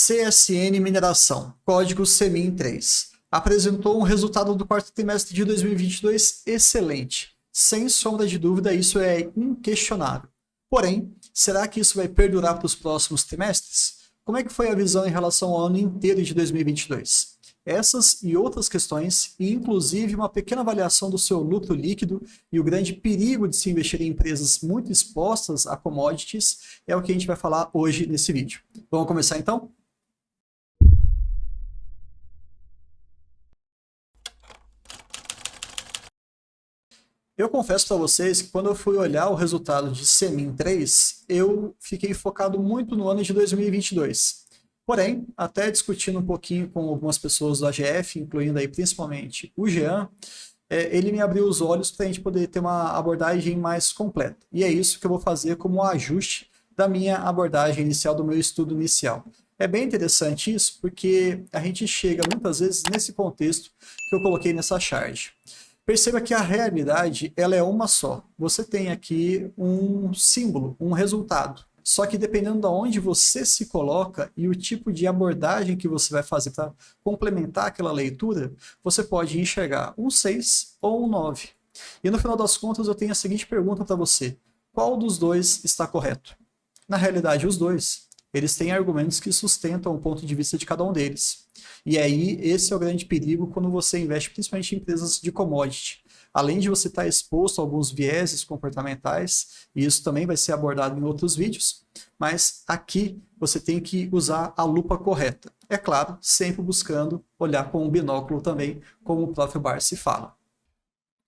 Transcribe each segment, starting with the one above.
CSN Mineração, código CEMIN3, apresentou um resultado do quarto trimestre de 2022 excelente. Sem sombra de dúvida, isso é inquestionável. Porém, será que isso vai perdurar para os próximos trimestres? Como é que foi a visão em relação ao ano inteiro de 2022? Essas e outras questões, e inclusive uma pequena avaliação do seu lucro líquido e o grande perigo de se investir em empresas muito expostas a commodities, é o que a gente vai falar hoje nesse vídeo. Vamos começar então? Eu confesso para vocês que quando eu fui olhar o resultado de CEMIN 3, eu fiquei focado muito no ano de 2022. Porém, até discutindo um pouquinho com algumas pessoas do AGF, incluindo aí principalmente o Jean, ele me abriu os olhos para a gente poder ter uma abordagem mais completa. E é isso que eu vou fazer como um ajuste da minha abordagem inicial, do meu estudo inicial. É bem interessante isso, porque a gente chega muitas vezes nesse contexto que eu coloquei nessa charge. Perceba que a realidade ela é uma só. Você tem aqui um símbolo, um resultado. Só que dependendo de onde você se coloca e o tipo de abordagem que você vai fazer para complementar aquela leitura, você pode enxergar um 6 ou um 9. E no final das contas eu tenho a seguinte pergunta para você. Qual dos dois está correto? Na realidade, os dois. Eles têm argumentos que sustentam o ponto de vista de cada um deles. E aí, esse é o grande perigo quando você investe principalmente em empresas de commodity. Além de você estar exposto a alguns vieses comportamentais, e isso também vai ser abordado em outros vídeos, mas aqui você tem que usar a lupa correta. É claro, sempre buscando olhar com um binóculo também, como o próprio Barsi fala.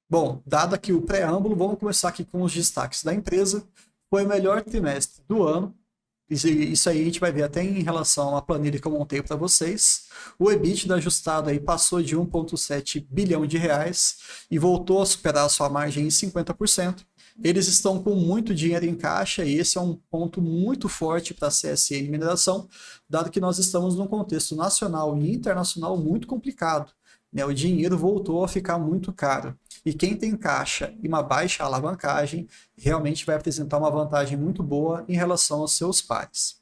Bom, dado aqui o preâmbulo, vamos começar aqui com os destaques da empresa. Foi o melhor trimestre do ano. Isso aí a gente vai ver até em relação à planilha que eu montei para vocês. O EBITDA ajustado aí passou de 1,7 bilhão de reais e voltou a superar a sua margem em 50%. Eles estão com muito dinheiro em caixa e esse é um ponto muito forte para a CSN Mineração, dado que nós estamos num contexto nacional e internacional muito complicado. O dinheiro voltou a ficar muito caro. E quem tem caixa e uma baixa alavancagem realmente vai apresentar uma vantagem muito boa em relação aos seus pares.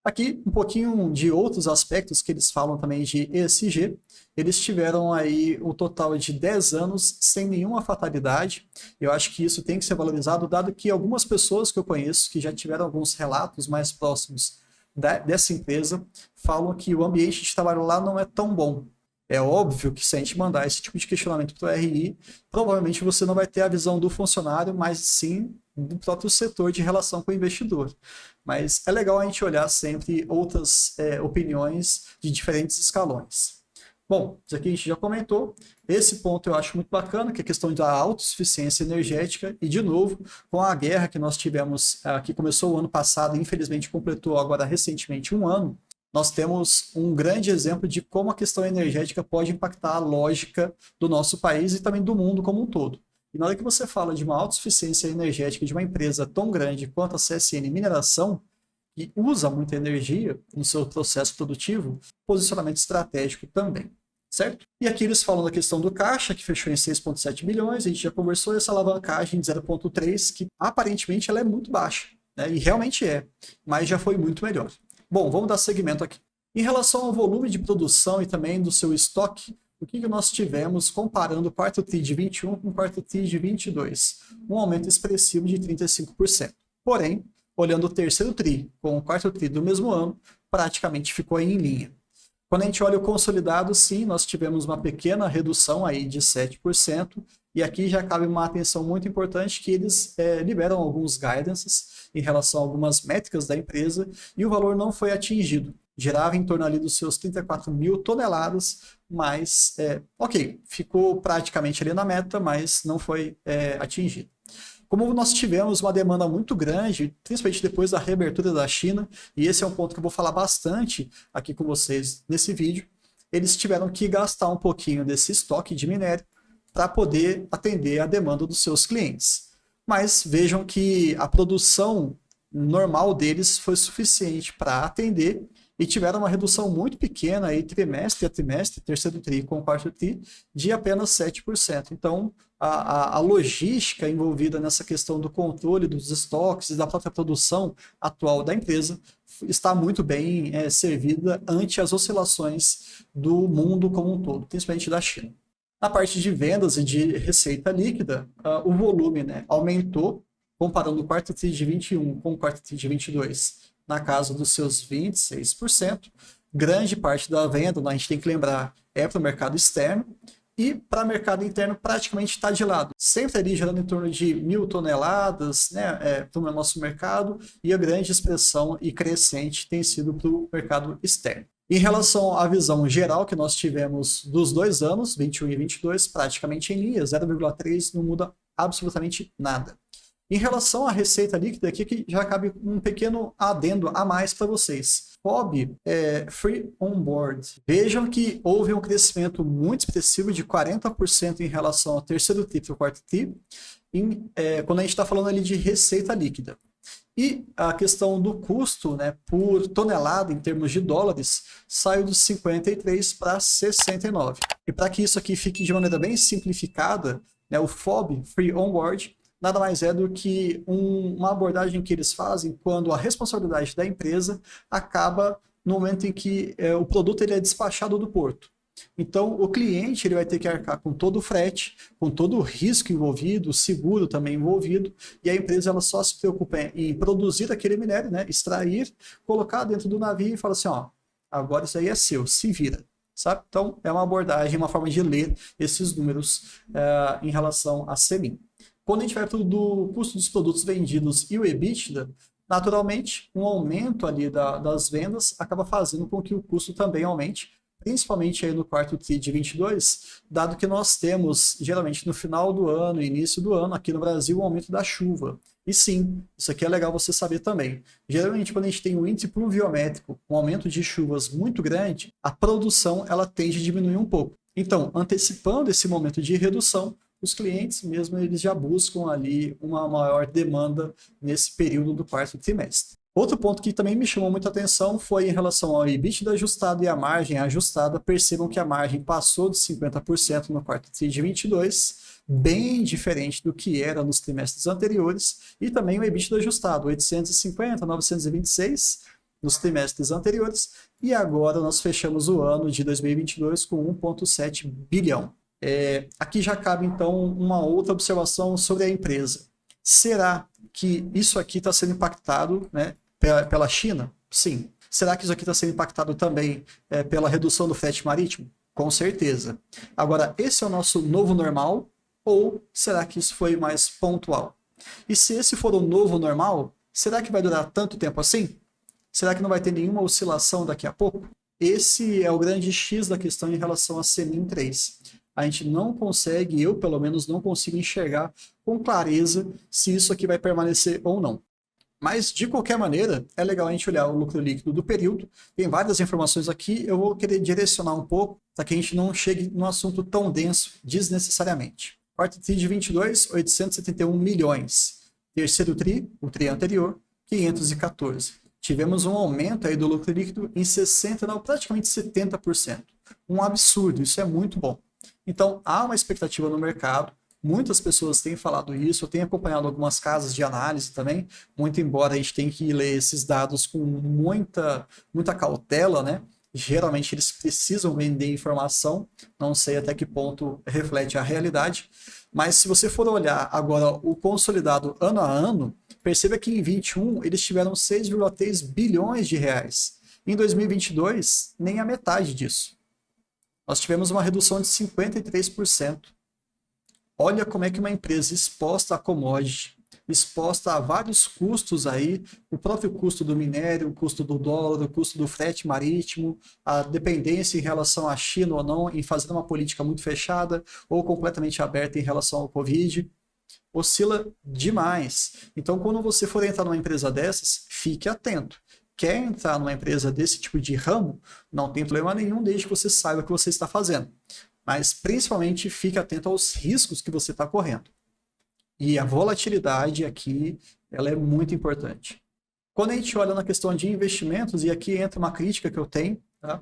Aqui um pouquinho de outros aspectos que eles falam também de ESG. Eles tiveram aí um total de 10 anos sem nenhuma fatalidade. Eu acho que isso tem que ser valorizado, dado que algumas pessoas que eu conheço que já tiveram alguns relatos mais próximos dessa empresa falam que o ambiente de trabalho lá não é tão bom. É óbvio que se a gente mandar esse tipo de questionamento para o RI, provavelmente você não vai ter a visão do funcionário, mas sim do próprio setor de relação com o investidor. Mas é legal a gente olhar sempre outras opiniões de diferentes escalões. Bom, isso aqui a gente já comentou. Esse ponto eu acho muito bacana, que é a questão da autossuficiência energética. E, de novo, com a guerra que nós tivemos, que começou o ano passado e infelizmente completou agora recentemente um ano, nós temos um grande exemplo de como a questão energética pode impactar a lógica do nosso país e também do mundo como um todo. E na hora que você fala de uma autossuficiência energética de uma empresa tão grande quanto a CSN Mineração, que usa muita energia no seu processo produtivo, posicionamento estratégico também, certo? E aqui eles falam da questão do caixa, que fechou em 6,7 bilhões, a gente já conversou, essa alavancagem de 0,3, que aparentemente ela é muito baixa, né? E realmente é, mas já foi muito melhor. Bom, vamos dar seguimento aqui. Em relação ao volume de produção e também do seu estoque, o que nós tivemos comparando o quarto TRI de 21 com o quarto TRI de 22? Um aumento expressivo de 35%. Porém, olhando o terceiro TRI com o quarto TRI do mesmo ano, praticamente ficou em linha. Quando a gente olha o consolidado, sim, nós tivemos uma pequena redução aí de 7%, e aqui já cabe uma atenção muito importante que eles liberam alguns guidances em relação a algumas métricas da empresa e o valor não foi atingido. Gerava em torno ali dos seus 34 mil toneladas, mas, ok, ficou praticamente ali na meta, mas não foi atingido. Como nós tivemos uma demanda muito grande, principalmente depois da reabertura da China, e esse é um ponto que eu vou falar bastante aqui com vocês nesse vídeo, eles tiveram que gastar um pouquinho desse estoque de minério para poder atender a demanda dos seus clientes. Mas vejam que a produção normal deles foi suficiente para atender e tiveram uma redução muito pequena aí, trimestre a trimestre, terceiro TRI com quarto TRI, de apenas 7%. Então, a logística envolvida nessa questão do controle dos estoques e da própria produção atual da empresa está muito bem servida ante as oscilações do mundo como um todo, principalmente da China. Na parte de vendas e de receita líquida, o volume, né, aumentou, comparando o quarto TRI de 21 com o quarto TRI de 22, na casa dos seus 26%. Grande parte da venda, a gente tem que lembrar, é para o mercado externo, e para o mercado interno praticamente está de lado. Sempre ali gerando em torno de 1.000 toneladas, né, para o nosso mercado, e a grande expressão e crescente tem sido para o mercado externo. Em relação à visão geral que nós tivemos dos 2 anos, 21 e 22, praticamente em linha, 0,3 não muda absolutamente nada. Em relação à receita líquida, aqui que já cabe um pequeno adendo a mais para vocês. FOB é Free On Board. Vejam que houve um crescimento muito expressivo de 40% em relação ao terceiro TRI para o quarto TRI, quando a gente está falando ali de receita líquida. E a questão do custo, né, por tonelada em termos de dólares saiu de 53 para 69. E para que isso aqui fique de maneira bem simplificada, né, o FOB, Free On Board, nada mais é do que uma abordagem que eles fazem quando a responsabilidade da empresa acaba no momento em que o produto ele é despachado do porto. Então, o cliente ele vai ter que arcar com todo o frete, com todo o risco envolvido, o seguro também envolvido, e a empresa ela só se preocupa em produzir aquele minério, né, extrair, colocar dentro do navio e fala assim, ó, agora isso aí é seu, se vira. Sabe? Então, é uma abordagem, uma forma de ler esses números em relação a CEMIN. Quando a gente vai para o custo dos produtos vendidos e o EBITDA, naturalmente, um aumento ali das vendas acaba fazendo com que o custo também aumente, principalmente aí no quarto TRI de 22, dado que nós temos, geralmente no final do ano, início do ano, aqui no Brasil, o aumento da chuva. E sim, isso aqui é legal você saber também. Geralmente, quando a gente tem um índice pluviométrico, um aumento de chuvas muito grande, a produção ela tende a diminuir um pouco. Então, antecipando esse momento de redução, os clientes mesmo eles já buscam ali uma maior demanda nesse período do quarto trimestre. Outro ponto que também me chamou muita atenção foi em relação ao EBITDA ajustado e a margem ajustada. Percebam que a margem passou de 50% no quarto TRI de 22, bem diferente do que era nos trimestres anteriores, e também o EBITDA ajustado, 850, 926 nos trimestres anteriores, e agora nós fechamos o ano de 2022 com 1,7 bilhão. Aqui já cabe, então, uma outra observação sobre a empresa. Será que isso aqui está sendo impactado, né, pela China? Sim. Será que isso aqui está sendo impactado também pela redução do frete marítimo? Com certeza. Agora, esse é o nosso novo normal ou será que isso foi mais pontual? E se esse for o novo normal, será que vai durar tanto tempo assim? Será que não vai ter nenhuma oscilação daqui a pouco? Esse é o grande X da questão em relação a CEMIN 3. A gente não consegue, eu pelo menos não consigo enxergar com clareza se isso aqui vai permanecer ou não. Mas, de qualquer maneira, é legal a gente olhar o lucro líquido do período. Tem várias informações aqui, eu vou querer direcionar um pouco para que a gente não chegue num assunto tão denso desnecessariamente. Quarto TRI de 22, 871 milhões. Terceiro TRI, o TRI anterior, 514. Tivemos um aumento aí do lucro líquido em 60%, não, praticamente 70%. Um absurdo, isso é muito bom. Então, há uma expectativa no mercado, muitas pessoas têm falado isso, eu tenho acompanhado algumas casas de análise também, muito embora a gente tenha que ler esses dados com muita cautela, né? Geralmente eles precisam vender informação, não sei até que ponto reflete a realidade, mas se você for olhar agora o consolidado ano a ano, perceba que em 21 eles tiveram 6,3 bilhões de reais. Em 2022, nem a metade disso. Nós tivemos uma redução de 53%. Olha como é que uma empresa exposta a commodity, exposta a vários custos aí, o próprio custo do minério, o custo do dólar, o custo do frete marítimo, a dependência em relação à China ou não, em fazer uma política muito fechada ou completamente aberta em relação ao Covid, oscila demais. Então, quando você for entrar numa empresa dessas, fique atento. Quer entrar numa empresa desse tipo de ramo, não tem problema nenhum, desde que você saiba o que você está fazendo. Mas, principalmente, fique atento aos riscos que você está correndo. E a volatilidade aqui, ela é muito importante. Quando a gente olha na questão de investimentos, e aqui entra uma crítica que eu tenho, tá?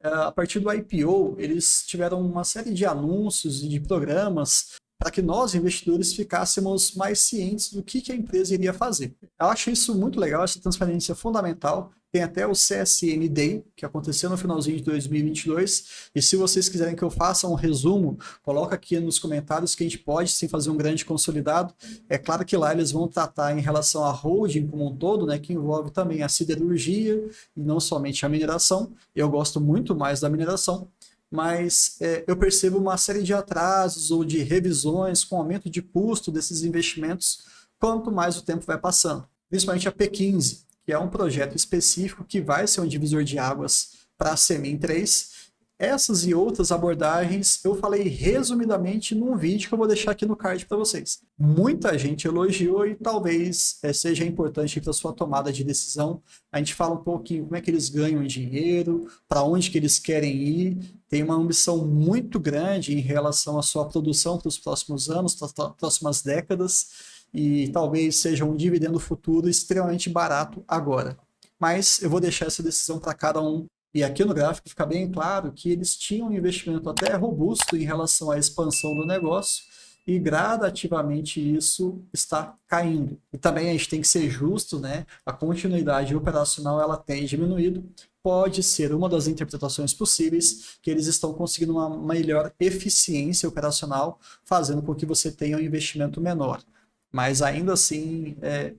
A partir do IPO, eles tiveram uma série de anúncios e de programas para que nós, investidores, ficássemos mais cientes do que a empresa iria fazer. Eu acho isso muito legal, essa transparência fundamental. Tem até o CSN Day, que aconteceu no finalzinho de 2022, e se vocês quiserem que eu faça um resumo, coloca aqui nos comentários que a gente pode sim fazer um grande consolidado. É claro que lá eles vão tratar em relação à holding como um todo, né, que envolve também a siderurgia e não somente a mineração. Eu gosto muito mais da mineração, mas eu percebo uma série de atrasos ou de revisões com aumento de custo desses investimentos quanto mais o tempo vai passando. Principalmente a P15, que é um projeto específico que vai ser um divisor de águas para a Semin 3. Essas e outras abordagens eu falei resumidamente num vídeo que eu vou deixar aqui no card para vocês. Muita gente elogiou e talvez seja importante para a sua tomada de decisão. A gente fala um pouquinho como é que eles ganham dinheiro, para onde que eles querem ir. Tem uma ambição muito grande em relação à sua produção para os próximos anos, para as próximas décadas. E talvez seja um dividendo futuro extremamente barato agora. Mas eu vou deixar essa decisão para cada um. E aqui no gráfico fica bem claro que eles tinham um investimento até robusto em relação à expansão do negócio e gradativamente isso está caindo. E também a gente tem que ser justo, né? A continuidade operacional ela tem diminuído. Pode ser uma das interpretações possíveis que eles estão conseguindo uma melhor eficiência operacional, fazendo com que você tenha um investimento menor. Mas ainda assim,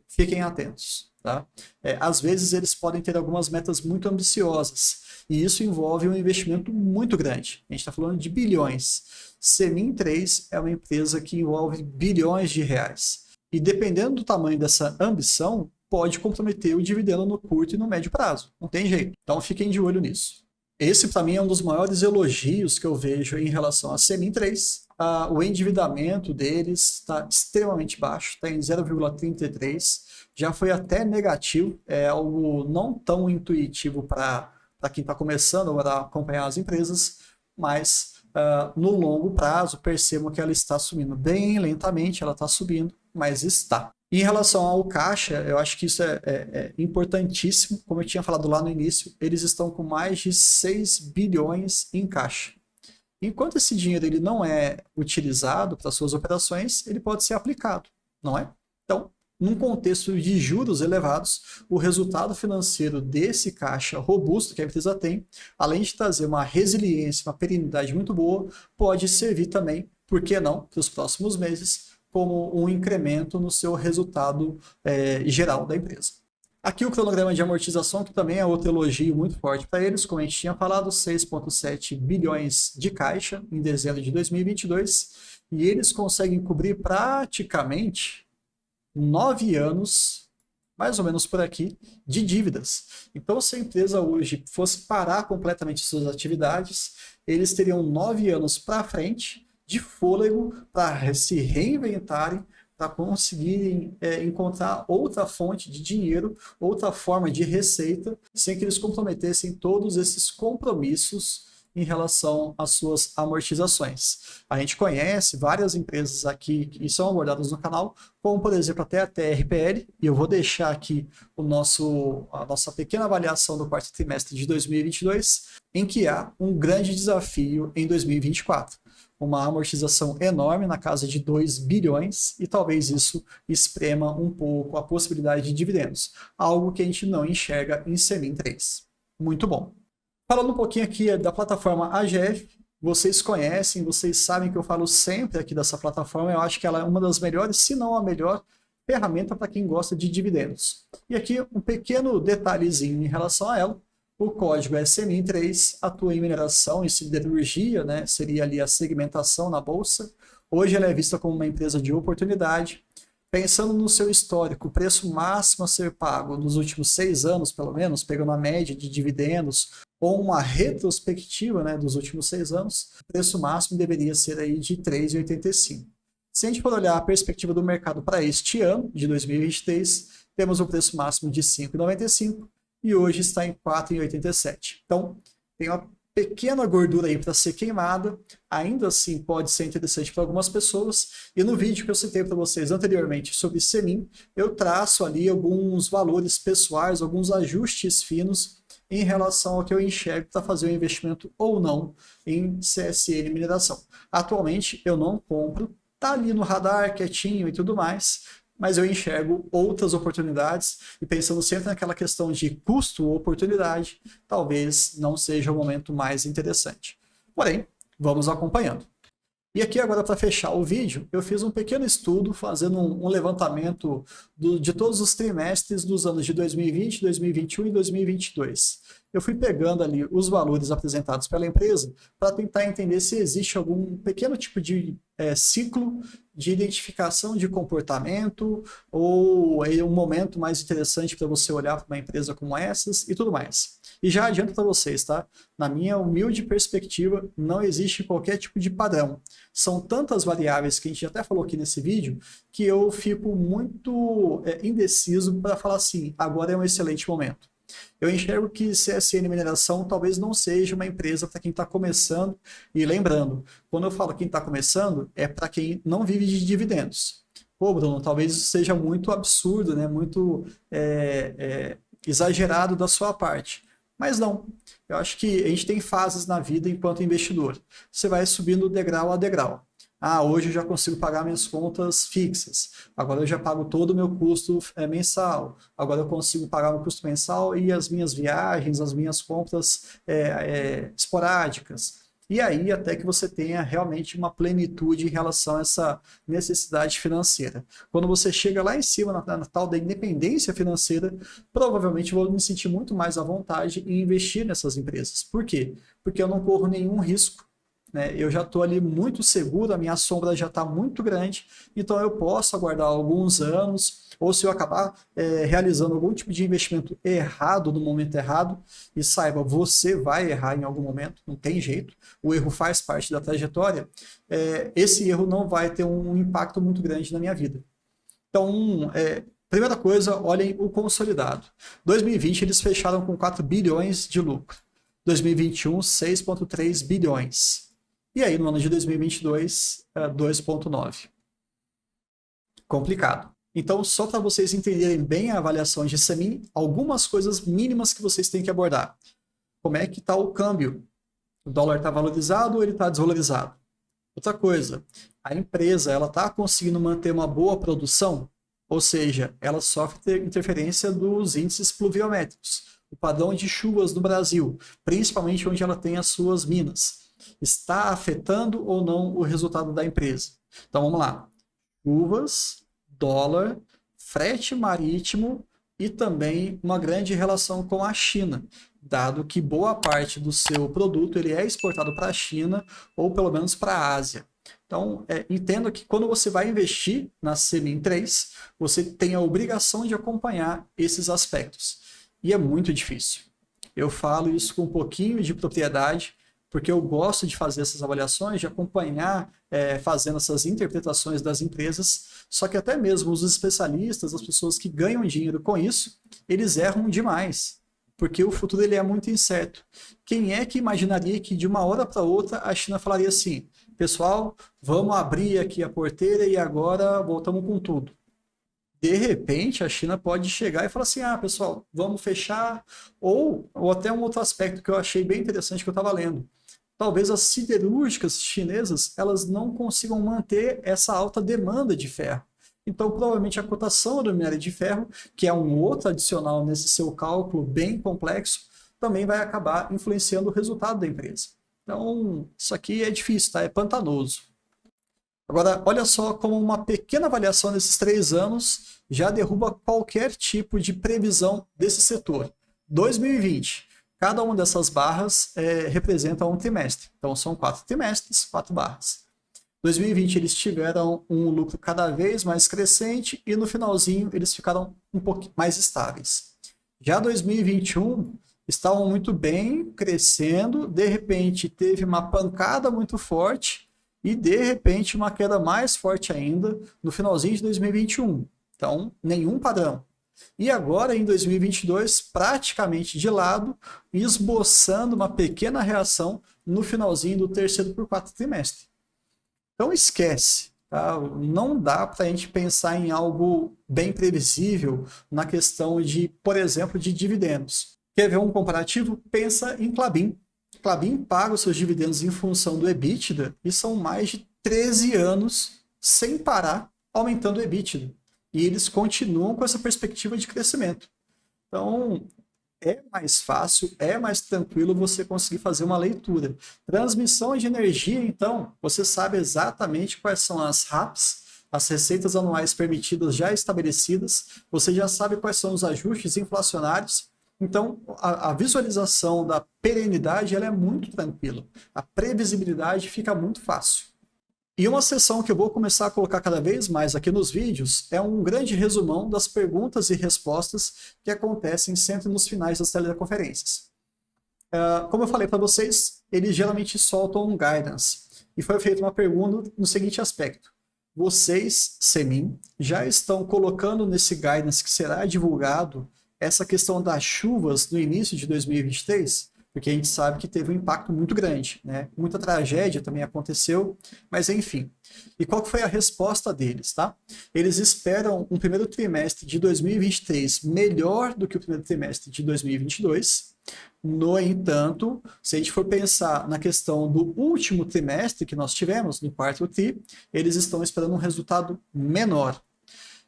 fiquem atentos. Tá? Às vezes eles podem ter algumas metas muito ambiciosas, e isso envolve um investimento muito grande. A gente está falando de bilhões. Semin 3 é uma empresa que envolve bilhões de reais. E dependendo do tamanho dessa ambição, pode comprometer o dividendo no curto e no médio prazo. Não tem jeito. Então fiquem de olho nisso. Esse, para mim, é um dos maiores elogios que eu vejo em relação à Semin 3. O endividamento deles está extremamente baixo, está em 0,33, já foi até negativo, é algo não tão intuitivo para quem está começando a acompanhar as empresas, mas no longo prazo percebo que ela está subindo bem lentamente, ela está subindo, mas está. Em relação ao caixa, eu acho que isso é importantíssimo. Como eu tinha falado lá no início, eles estão com mais de 6 bilhões em caixa. Enquanto esse dinheiro ele não é utilizado para suas operações, ele pode ser aplicado, não é? Então, num contexto de juros elevados, o resultado financeiro desse caixa robusto que a empresa tem, além de trazer uma resiliência, uma perenidade muito boa, pode servir também, por que não, para os próximos meses, como um incremento no seu resultado geral da empresa. Aqui o cronograma de amortização, que também é outro elogio muito forte para eles, como a gente tinha falado, 6,7 bilhões de caixa em dezembro de 2022, e eles conseguem cobrir praticamente 9 anos, mais ou menos por aqui, de dívidas. Então, se a empresa hoje fosse parar completamente suas atividades, eles teriam 9 anos para frente de fôlego para se reinventarem, para conseguirem encontrar outra fonte de dinheiro, outra forma de receita, sem que eles comprometessem todos esses compromissos em relação às suas amortizações. A gente conhece várias empresas aqui que são abordadas no canal, como por exemplo até a TRPL, e eu vou deixar aqui a nossa pequena avaliação do quarto trimestre de 2022, em que há um grande desafio em 2024. Uma amortização enorme na casa de 2 bilhões e talvez isso esprema um pouco a possibilidade de dividendos, algo que a gente não enxerga em Semin 3. Muito bom. Falando um pouquinho aqui da plataforma AGF, vocês conhecem, vocês sabem que eu falo sempre aqui dessa plataforma, eu acho que ela é uma das melhores, se não a melhor, ferramenta para quem gosta de dividendos. E aqui um pequeno detalhezinho em relação a ela. O código é Semin 3, atua em mineração e siderurgia, né? Seria ali a segmentação na bolsa. Hoje ela é vista como uma empresa de oportunidade. Pensando no seu histórico, o preço máximo a ser pago nos últimos 6 anos, pelo menos, pegando a média de dividendos, ou uma retrospectiva, né, dos últimos 6 anos, o preço máximo deveria ser aí de R$ 3,85. Se a gente for olhar a perspectiva do mercado para este ano, de 2023, temos o preço máximo de R$ 5,95 e hoje está em R$ 4,87. Então, tem uma pequena gordura aí para ser queimada, ainda assim pode ser interessante para algumas pessoas, e no vídeo que eu citei para vocês anteriormente sobre Semin, eu traço ali alguns valores pessoais, alguns ajustes finos em relação ao que eu enxergo para fazer um investimento ou não em CSN Mineração. Atualmente eu não compro, tá ali no radar, quietinho e tudo mais, mas eu enxergo outras oportunidades e pensando sempre naquela questão de custo ou oportunidade, talvez não seja o momento mais interessante. Porém, vamos acompanhando. E aqui agora para fechar o vídeo, eu fiz um pequeno estudo fazendo um levantamento de todos os trimestres dos anos de 2020, 2021 e 2022. Eu fui pegando ali os valores apresentados pela empresa para tentar entender se existe algum pequeno tipo de ciclo de identificação de comportamento ou um momento mais interessante para você olhar para uma empresa como essas e tudo mais. E já adianto para vocês, tá? Na minha humilde perspectiva, não existe qualquer tipo de padrão. São tantas variáveis que a gente até falou aqui nesse vídeo que eu fico muito indeciso para falar assim, agora é um excelente momento. Eu enxergo que CSN Mineração talvez não seja uma empresa para quem está começando. E lembrando, quando eu falo quem está começando, é para quem não vive de dividendos. Pô, Bruno, talvez isso seja muito absurdo, né? Muito exagerado da sua parte. Mas não. Eu acho que a gente tem fases na vida enquanto investidor. Você vai subindo degrau a degrau. Hoje eu já consigo pagar minhas contas fixas. Agora eu já pago todo o meu custo mensal. Agora eu consigo pagar o meu custo mensal e as minhas viagens, as minhas compras esporádicas. E aí até que você tenha realmente uma plenitude em relação a essa necessidade financeira. Quando você chega lá em cima na tal da independência financeira, provavelmente eu vou me sentir muito mais à vontade em investir nessas empresas. Por quê? Porque eu não corro nenhum risco. Eu já estou ali muito seguro, a minha sombra já está muito grande, então eu posso aguardar alguns anos, ou se eu acabar realizando algum tipo de investimento errado no momento errado, e saiba, você vai errar em algum momento, não tem jeito, o erro faz parte da trajetória, esse erro não vai ter um impacto muito grande na minha vida. Então, primeira coisa, olhem o consolidado. 2020 eles fecharam com 4 bilhões de lucro, 2021 6,3 bilhões. E aí, no ano de 2022, 2,9. Complicado. Então, só para vocês entenderem bem a avaliação de CEMIN, algumas coisas mínimas que vocês têm que abordar. Como é que está o câmbio? O dólar está valorizado ou ele está desvalorizado? Outra coisa, a empresa ela está conseguindo manter uma boa produção? Ou seja, ela sofre interferência dos índices pluviométricos, o padrão de chuvas no Brasil, principalmente onde ela tem as suas minas. Está afetando ou não o resultado da empresa? Então vamos lá. Chuvas, dólar, frete marítimo e também uma grande relação com a China, dado que boa parte do seu produto ele é exportado para a China ou pelo menos para a Ásia. Então, entenda que quando você vai investir na CEMIN 3, você tem a obrigação de acompanhar esses aspectos. E é muito difícil. Eu falo isso com um pouquinho de propriedade, porque eu gosto de fazer essas avaliações, de acompanhar, fazendo essas interpretações das empresas, só que até mesmo os especialistas, as pessoas que ganham dinheiro com isso, eles erram demais, porque o futuro ele é muito incerto. Quem é que imaginaria que de uma hora para outra a China falaria assim, pessoal, vamos abrir aqui a porteira e agora voltamos com tudo? De repente, a China pode chegar e falar assim, pessoal, vamos fechar, ou até um outro aspecto que eu achei bem interessante que eu estava lendo. Talvez as siderúrgicas chinesas elas não consigam manter essa alta demanda de ferro. Então, provavelmente a cotação do minério de ferro, que é um outro adicional nesse seu cálculo bem complexo, também vai acabar influenciando o resultado da empresa. Então, isso aqui é difícil, tá? É pantanoso. Agora, olha só como uma pequena avaliação desses 3 anos já derruba qualquer tipo de previsão desse setor. 2020. Cada uma dessas barras representa um trimestre. Então, são 4 trimestres, 4 barras. 2020, eles tiveram um lucro cada vez mais crescente e no finalzinho eles ficaram um pouco mais estáveis. Já 2021, estavam muito bem, crescendo, de repente teve uma pancada muito forte e de repente uma queda mais forte ainda no finalzinho de 2021. Então, nenhum padrão. E agora, em 2022, praticamente de lado, esboçando uma pequena reação no finalzinho do terceiro por 4 trimestre. Então, esquece. Tá? Não dá para a gente pensar em algo bem previsível na questão de, por exemplo, de dividendos. Quer ver um comparativo? Pensa em Klabin. Klabin paga os seus dividendos em função do EBITDA e são mais de 13 anos sem parar, aumentando o EBITDA. E eles continuam com essa perspectiva de crescimento. Então, é mais fácil, é mais tranquilo você conseguir fazer uma leitura. Transmissão de energia, então, você sabe exatamente quais são as RAPs, as receitas anuais permitidas já estabelecidas, você já sabe quais são os ajustes inflacionários. Então, a visualização da perenidade ela é muito tranquila. A previsibilidade fica muito fácil. E uma sessão que eu vou começar a colocar cada vez mais aqui nos vídeos é um grande resumão das perguntas e respostas que acontecem sempre nos finais das teleconferências. Como eu falei para vocês, eles geralmente soltam um guidance. E foi feita uma pergunta no seguinte aspecto. Vocês, Semin, já estão colocando nesse guidance que será divulgado essa questão das chuvas no início de 2023? Porque a gente sabe que teve um impacto muito grande, né? Muita tragédia também aconteceu, mas enfim. E qual foi a resposta deles, tá? Eles esperam um primeiro trimestre de 2023 melhor do que o primeiro trimestre de 2022. No entanto, se a gente for pensar na questão do último trimestre que nós tivemos, no quarto TRI, eles estão esperando um resultado menor.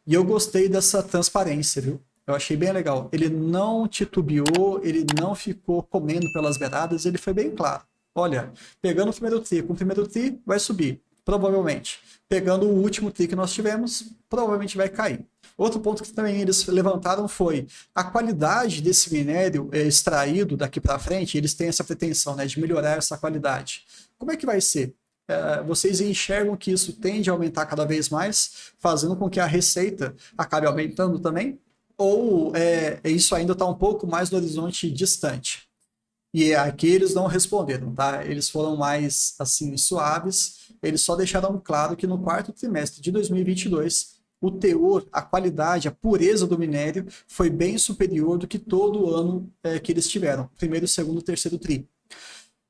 E eu gostei dessa transparência, viu? Eu achei bem legal. Ele não titubeou, ele não ficou comendo pelas beiradas, ele foi bem claro. Olha, pegando o primeiro TRI com o primeiro TRI, vai subir, provavelmente. Pegando o último TRI que nós tivemos, provavelmente vai cair. Outro ponto que também eles levantaram foi a qualidade desse minério extraído daqui para frente, eles têm essa pretensão, né, de melhorar essa qualidade. Como é que vai ser? Vocês enxergam que isso tende a aumentar cada vez mais, fazendo com que a receita acabe aumentando também? Ou isso ainda está um pouco mais no horizonte distante? E aqui eles não responderam, tá? Eles foram mais, assim, suaves. Eles só deixaram claro que no quarto trimestre de 2022, o teor, a qualidade, a pureza do minério foi bem superior do que todo o ano que eles tiveram. Primeiro, segundo, terceiro tri.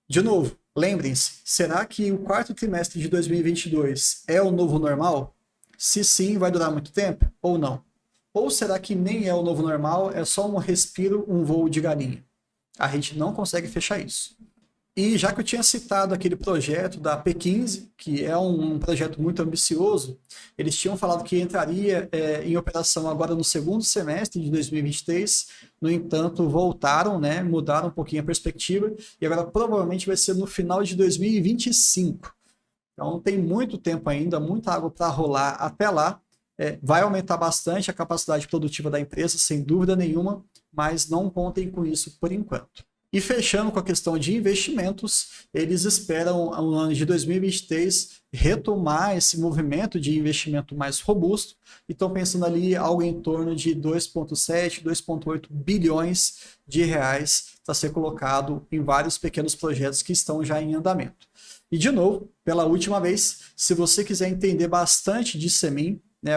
De novo, lembrem-se, será que o quarto trimestre de 2022 é o novo normal? Se sim, vai durar muito tempo ou não? Ou será que nem é o novo normal, é só um respiro, um voo de galinha? A gente não consegue fechar isso. E já que eu tinha citado aquele projeto da P15, que é um projeto muito ambicioso, eles tinham falado que entraria em operação agora no segundo semestre de 2023, no entanto voltaram, né, mudaram um pouquinho a perspectiva, e agora provavelmente vai ser no final de 2025. Então tem muito tempo ainda, muita água para rolar até lá. Vai aumentar bastante a capacidade produtiva da empresa, sem dúvida nenhuma, mas não contem com isso por enquanto. E fechando com a questão de investimentos, eles esperam no ano de 2023 retomar esse movimento de investimento mais robusto e estão pensando ali algo em torno de 2,7, 2,8 bilhões de reais para ser colocado em vários pequenos projetos que estão já em andamento. E de novo, pela última vez, se você quiser entender bastante de Semin, né,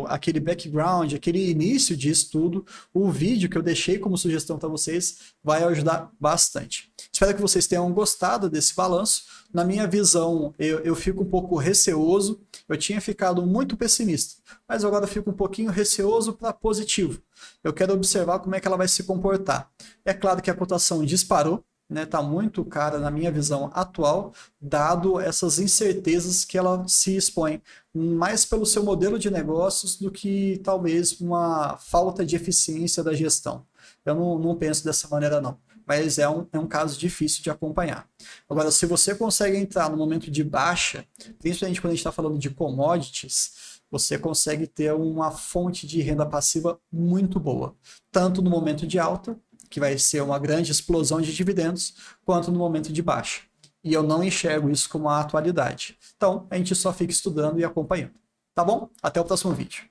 aquele background, aquele início de estudo, o vídeo que eu deixei como sugestão para vocês vai ajudar bastante. Espero que vocês tenham gostado desse balanço. Na minha visão, eu fico um pouco receoso, eu tinha ficado muito pessimista, mas agora eu fico um pouquinho receoso para positivo. Eu quero observar como é que ela vai se comportar. É claro que a cotação disparou, né, tá muito cara na minha visão atual, dado essas incertezas que ela se expõe, mais pelo seu modelo de negócios do que talvez uma falta de eficiência da gestão. Eu não penso dessa maneira não, mas é um caso difícil de acompanhar. Agora, se você consegue entrar no momento de baixa, principalmente quando a gente está falando de commodities, você consegue ter uma fonte de renda passiva muito boa, tanto no momento de alta, que vai ser uma grande explosão de dividendos, quanto no momento de baixa. E eu não enxergo isso como a atualidade. Então, a gente só fica estudando e acompanhando. Tá bom? Até o próximo vídeo.